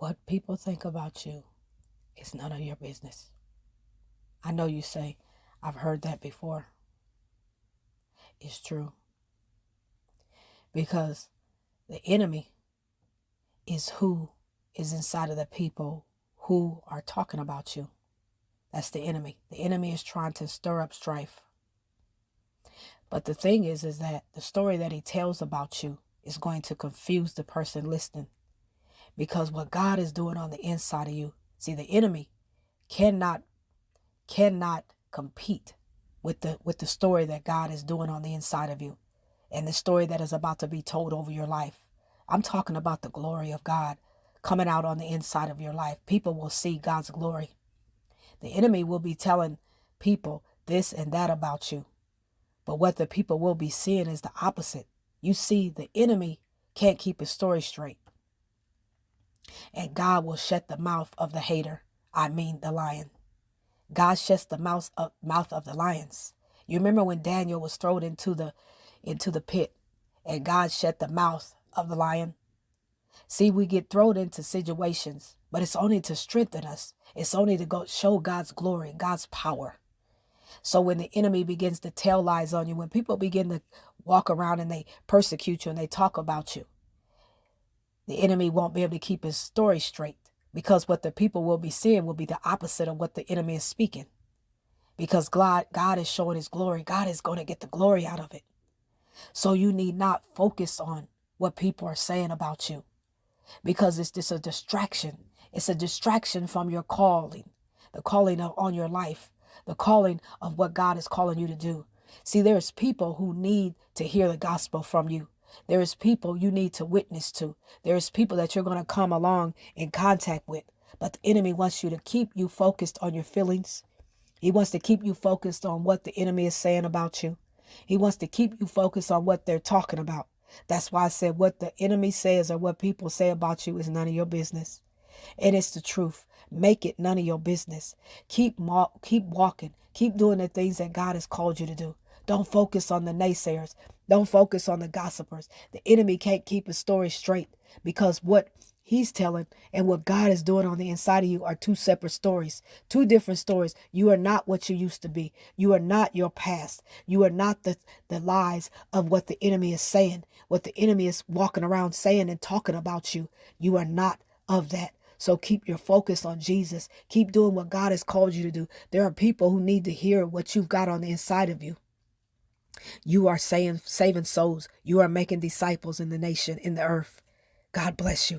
What people think about you is none of your business. I know you say, I've heard that before. It's true. Because the enemy is who is inside of the people who are talking about you. That's the enemy. The enemy is trying to stir up strife. But the thing is that the story that he tells about you is going to confuse the person listening. Because what God is doing on the inside of you, see, the enemy cannot compete with the story that God is doing on the inside of you and the story that is about to be told over your life. I'm talking about the glory of God coming out on the inside of your life. People will see God's glory. The enemy will be telling people this and that about you. But what the people will be seeing is the opposite. You see, the enemy can't keep his story straight. And God will shut the mouth of the hater. I mean the lion. God shuts the mouth of the lions. You remember when Daniel was thrown into the pit and God shut the mouth of the lion? See, we get thrown into situations, but it's only to strengthen us. It's only to go show God's glory, God's power. So when the enemy begins to tell lies on you, when people begin to walk around and they persecute you and they talk about you, the enemy won't be able to keep his story straight, because what the people will be seeing will be the opposite of what the enemy is speaking. Because God is showing his glory. God is going to get the glory out of it. So you need not focus on what people are saying about you, because it's just a distraction. It's a distraction from your calling, the calling on your life, the calling of what God is calling you to do. See, there's people who need to hear the gospel from you. There is people you need to witness to. There is people that you're going to come along in contact with. But the enemy wants you to keep you focused on your feelings. He wants to keep you focused on what the enemy is saying about you. He wants to keep you focused on what they're talking about. That's why I said what the enemy says or what people say about you is none of your business. And it's the truth. Make it none of your business. Keep walking. Keep doing the things that God has called you to do. Don't focus on the naysayers. Don't focus on the gossipers. The enemy can't keep his story straight, because what he's telling and what God is doing on the inside of you are two separate stories, two different stories. You are not what you used to be. You are not your past. You are not the lies of what the enemy is saying, what the enemy is walking around saying and talking about you. You are not of that. So keep your focus on Jesus. Keep doing what God has called you to do. There are people who need to hear what you've got on the inside of you. You are saving souls. You are making disciples in the nation, in the earth. God bless you.